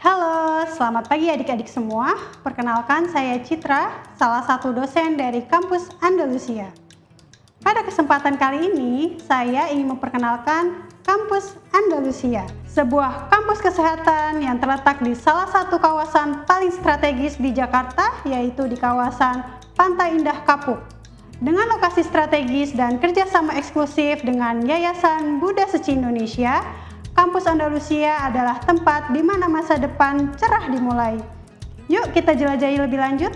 Halo, selamat pagi adik-adik semua. Perkenalkan saya Citra, salah satu dosen dari kampus Andalusia. Pada kesempatan kali ini, saya ingin memperkenalkan kampus Andalusia, sebuah kampus kesehatan yang terletak di salah satu kawasan paling strategis di Jakarta, yaitu di kawasan Pantai Indah Kapuk. Dengan lokasi strategis dan kerjasama eksklusif dengan Yayasan Buddha Seci Indonesia, Kampus Andalusia adalah tempat di mana masa depan cerah dimulai. Yuk kita jelajahi lebih lanjut.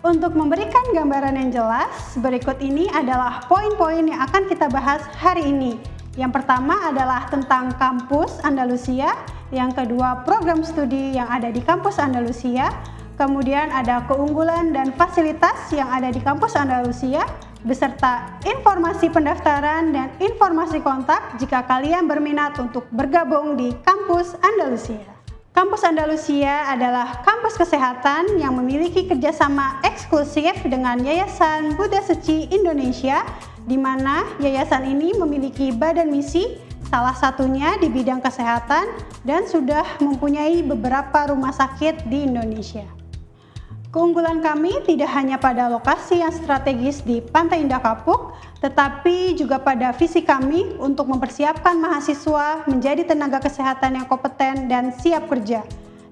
Untuk memberikan gambaran yang jelas, berikut ini adalah poin-poin yang akan kita bahas hari ini. Yang pertama adalah tentang Kampus Andalusia, yang kedua program studi yang ada di Kampus Andalusia, kemudian ada keunggulan dan fasilitas yang ada di Kampus Andalusia, beserta informasi pendaftaran dan informasi kontak jika kalian berminat untuk bergabung di Kampus Andalusia. Kampus Andalusia adalah kampus kesehatan yang memiliki kerjasama eksklusif dengan Yayasan Buddha Seci Indonesia, di mana yayasan ini memiliki badan misi, salah satunya di bidang kesehatan dan sudah mempunyai beberapa rumah sakit di Indonesia. Keunggulan kami tidak hanya pada lokasi yang strategis di Pantai Indah Kapuk, tetapi juga pada visi kami untuk mempersiapkan mahasiswa menjadi tenaga kesehatan yang kompeten dan siap kerja.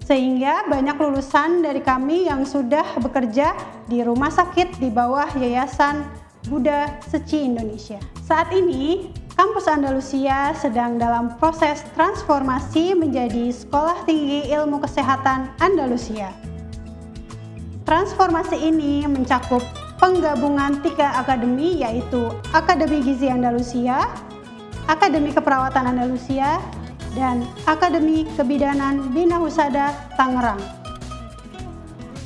Sehingga banyak lulusan dari kami yang sudah bekerja di rumah sakit di bawah Yayasan Buddha Seci Indonesia. Saat ini, Kampus Andalusia sedang dalam proses transformasi menjadi Sekolah Tinggi Ilmu Kesehatan Andalusia. Transformasi ini mencakup penggabungan 3 akademi, yaitu Akademi Gizi Andalusia, Akademi Keperawatan Andalusia, dan Akademi Kebidanan Bina Husada Tangerang.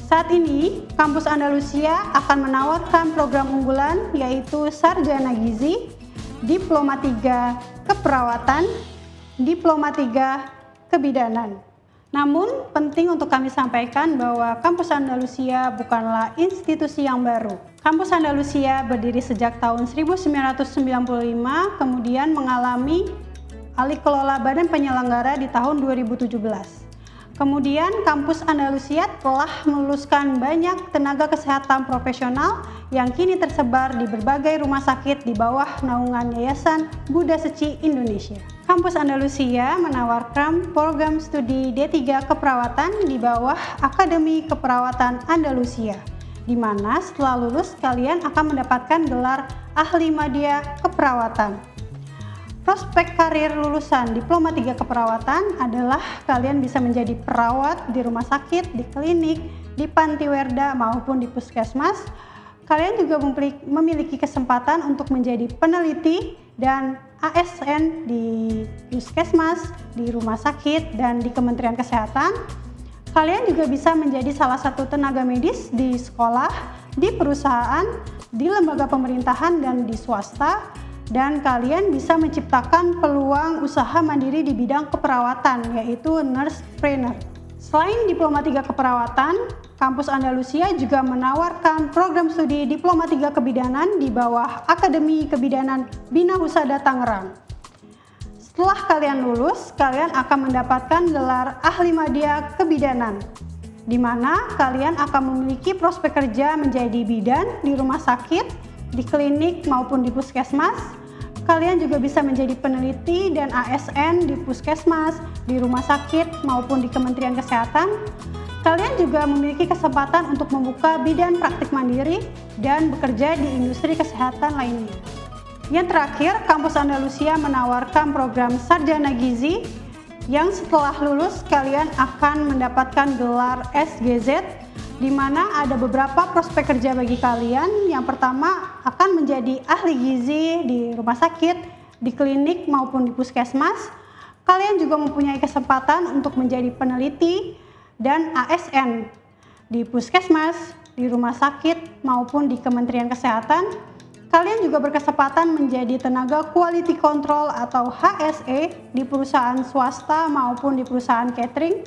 Saat ini, Kampus Andalusia akan menawarkan program unggulan yaitu Sarjana Gizi, Diploma 3 Keperawatan, Diploma 3 Kebidanan. Namun, penting untuk kami sampaikan bahwa Kampus Andalusia bukanlah institusi yang baru. Kampus Andalusia berdiri sejak tahun 1995, kemudian mengalami alih kelola badan penyelenggara di tahun 2017. Kemudian, Kampus Andalusia telah meluluskan banyak tenaga kesehatan profesional yang kini tersebar di berbagai rumah sakit di bawah naungan Yayasan Buddha Seci Indonesia. Kampus Andalusia menawarkan program studi D3 Keperawatan di bawah Akademi Keperawatan Andalusia, di mana setelah lulus kalian akan mendapatkan gelar Ahli Madya Keperawatan. Prospek karir lulusan Diploma 3 Keperawatan adalah kalian bisa menjadi perawat di rumah sakit, di klinik, di panti werda maupun di puskesmas. Kalian juga memiliki kesempatan untuk menjadi peneliti dan ASN di puskesmas, di rumah sakit, dan di Kementerian Kesehatan. Kalian juga bisa menjadi salah satu tenaga medis di sekolah, di perusahaan, di lembaga pemerintahan, dan di swasta. Dan kalian bisa menciptakan peluang usaha mandiri di bidang keperawatan, yaitu nursepreneur. Selain Diploma 3 Keperawatan, Kampus Andalusia juga menawarkan program studi Diploma 3 Kebidanan di bawah Akademi Kebidanan Bina Husada Tangerang. Setelah kalian lulus, kalian akan mendapatkan gelar Ahli Madya Kebidanan, di mana kalian akan memiliki prospek kerja menjadi bidan di rumah sakit, di klinik maupun di puskesmas. Kalian juga bisa menjadi peneliti dan ASN di puskesmas, di rumah sakit maupun di Kementerian Kesehatan. Kalian juga memiliki kesempatan untuk membuka bidan praktik mandiri dan bekerja di industri kesehatan lainnya. Yang terakhir, Kampus Andalusia menawarkan program Sarjana Gizi yang setelah lulus kalian akan mendapatkan gelar SGZ, di mana ada beberapa prospek kerja bagi kalian. Yang pertama akan menjadi ahli gizi di rumah sakit, di klinik maupun di puskesmas. Kalian juga mempunyai kesempatan untuk menjadi peneliti dan ASN di puskesmas, di rumah sakit maupun di Kementerian Kesehatan. Kalian juga berkesempatan menjadi tenaga quality control atau HSE di perusahaan swasta maupun di perusahaan catering.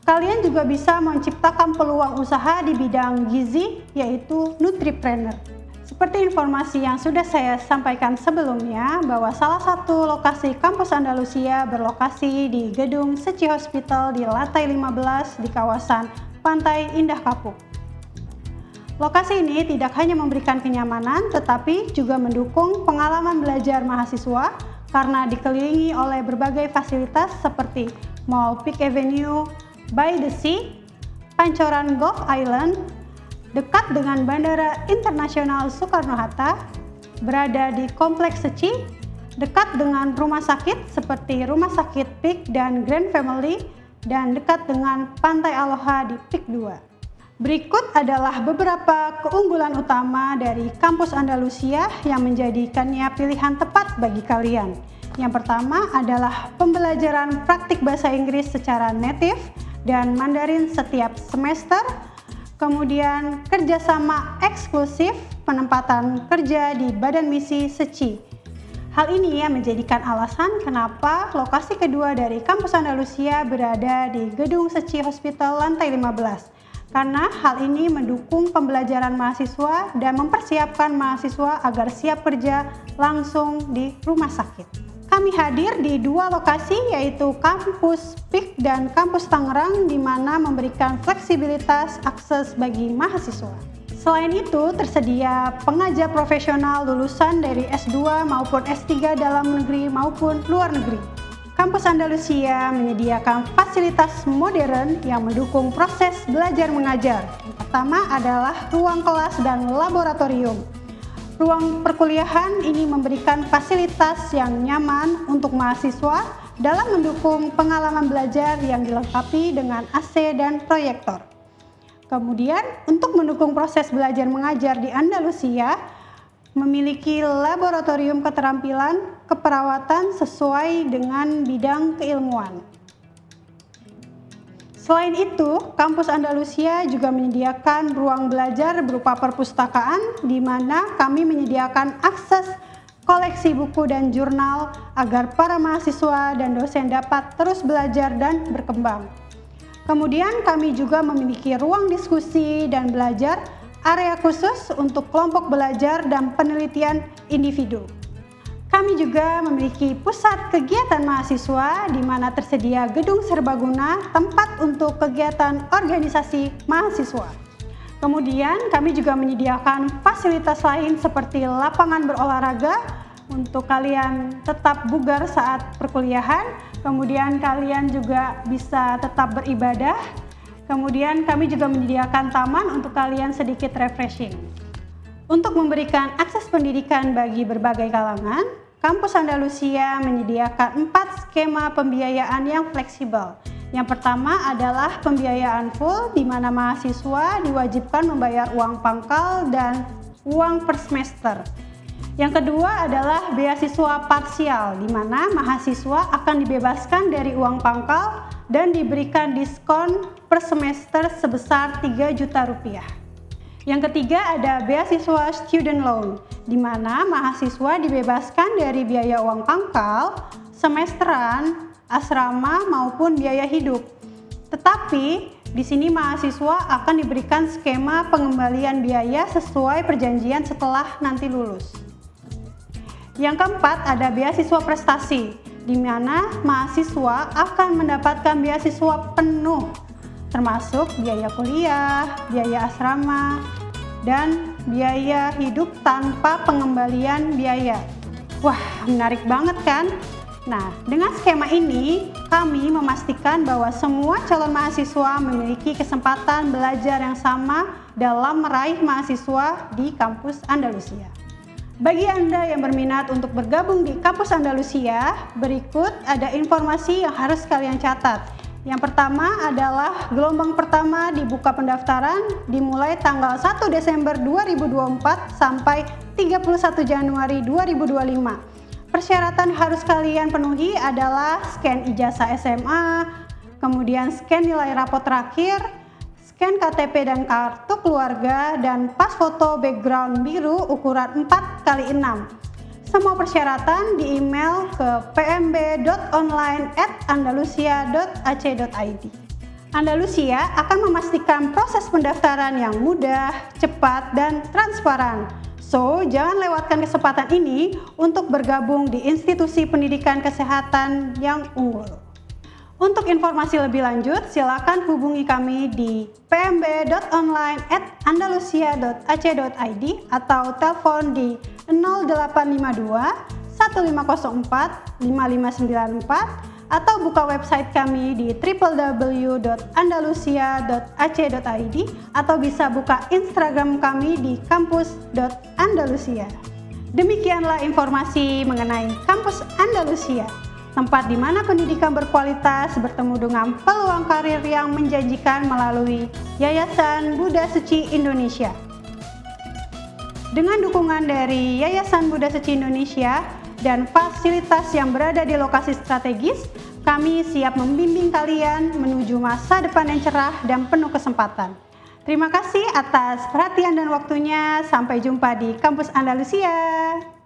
Kalian juga bisa menciptakan peluang usaha di bidang gizi, yaitu nutripreneur. Seperti informasi yang sudah saya sampaikan sebelumnya, bahwa salah satu lokasi kampus Andalusia berlokasi di Gedung Seci Hospital di lantai 15 di kawasan Pantai Indah Kapuk. Lokasi ini tidak hanya memberikan kenyamanan, tetapi juga mendukung pengalaman belajar mahasiswa karena dikelilingi oleh berbagai fasilitas seperti Mall Peak Avenue, By the Sea, Pancoran Golf Island, dekat dengan Bandara Internasional Soekarno-Hatta, berada di Kompleks Seci, dekat dengan rumah sakit seperti Rumah Sakit Peak dan Grand Family, dan dekat dengan Pantai Aloha di Peak 2. Berikut adalah beberapa keunggulan utama dari kampus Andalusia yang menjadikannya pilihan tepat bagi kalian. Yang pertama adalah pembelajaran praktik bahasa Inggris secara native dan Mandarin setiap semester. Kemudian kerjasama eksklusif penempatan kerja di Badan Misi Seci. Hal ini yang menjadikan alasan kenapa lokasi kedua dari kampus Andalusia berada di Gedung Seci Hospital lantai 15. Karena hal ini mendukung pembelajaran mahasiswa dan mempersiapkan mahasiswa agar siap kerja langsung di rumah sakit. Kami hadir di dua lokasi, yaitu Kampus PIK dan Kampus Tangerang, di mana memberikan fleksibilitas akses bagi mahasiswa. Selain itu, tersedia pengajar profesional lulusan dari S2 maupun S3 dalam negeri maupun luar negeri. Kampus Andalusia menyediakan fasilitas modern yang mendukung proses belajar mengajar. Yang pertama adalah ruang kelas dan laboratorium. Ruang perkuliahan ini memberikan fasilitas yang nyaman untuk mahasiswa dalam mendukung pengalaman belajar yang dilengkapi dengan AC dan proyektor. Kemudian, untuk mendukung proses belajar mengajar di Andalusia, memiliki laboratorium keterampilan keperawatan sesuai dengan bidang keilmuan. Selain itu, kampus Andalusia juga menyediakan ruang belajar berupa perpustakaan, di mana kami menyediakan akses koleksi buku dan jurnal agar para mahasiswa dan dosen dapat terus belajar dan berkembang. Kemudian kami juga memiliki ruang diskusi dan belajar, area khusus untuk kelompok belajar dan penelitian individu. Kami juga memiliki pusat kegiatan mahasiswa di mana tersedia gedung serbaguna, tempat untuk kegiatan organisasi mahasiswa. Kemudian kami juga menyediakan fasilitas lain seperti lapangan berolahraga untuk kalian tetap bugar saat perkuliahan. Kemudian kalian juga bisa tetap beribadah. Kemudian kami juga menyediakan taman untuk kalian sedikit refreshing. Untuk memberikan akses pendidikan bagi berbagai kalangan, Kampus Andalusia menyediakan 4 skema pembiayaan yang fleksibel. Yang pertama adalah pembiayaan full, di mana mahasiswa diwajibkan membayar uang pangkal dan uang per semester. Yang kedua adalah beasiswa parsial, di mana mahasiswa akan dibebaskan dari uang pangkal dan diberikan diskon per semester sebesar 3 juta rupiah. Yang ketiga ada beasiswa student loan, di mana mahasiswa dibebaskan dari biaya uang pangkal, semesteran, asrama maupun biaya hidup. Tetapi di sini mahasiswa akan diberikan skema pengembalian biaya sesuai perjanjian setelah nanti lulus. Yang keempat ada beasiswa prestasi, di mana mahasiswa akan mendapatkan beasiswa penuh, termasuk biaya kuliah, biaya asrama, dan biaya hidup tanpa pengembalian biaya. Wah, menarik banget kan? Nah, dengan skema ini, kami memastikan bahwa semua calon mahasiswa memiliki kesempatan belajar yang sama dalam meraih mahasiswa di kampus Andalusia. Bagi Anda yang berminat untuk bergabung di kampus Andalusia, berikut ada informasi yang harus kalian catat. Yang pertama adalah gelombang pertama dibuka pendaftaran dimulai tanggal 1 Desember 2024 sampai 31 Januari 2025. Persyaratan harus kalian penuhi adalah scan ijazah SMA, kemudian scan nilai rapot terakhir, scan KTP dan kartu keluarga, dan pas foto background biru ukuran 4x6. Semua persyaratan di email ke pmb.online@andalusia.ac.id. Andalusia akan memastikan proses pendaftaran yang mudah, cepat, dan transparan. So, jangan lewatkan kesempatan ini untuk bergabung di institusi pendidikan kesehatan yang unggul. Untuk informasi lebih lanjut, silakan hubungi kami di pmb.online@andalusia.ac.id atau telepon di 0852 1504 5594 atau buka website kami di www.andalusia.ac.id atau bisa buka Instagram kami di kampus.andalusia. Demikianlah informasi mengenai Kampus Andalusia, tempat di mana pendidikan berkualitas bertemu dengan peluang karir yang menjanjikan melalui Yayasan Buddha Suci Indonesia. Dengan dukungan dari Yayasan Buddha Suci Indonesia dan fasilitas yang berada di lokasi strategis, kami siap membimbing kalian menuju masa depan yang cerah dan penuh kesempatan. Terima kasih atas perhatian dan waktunya. Sampai jumpa di Kampus Andalusia.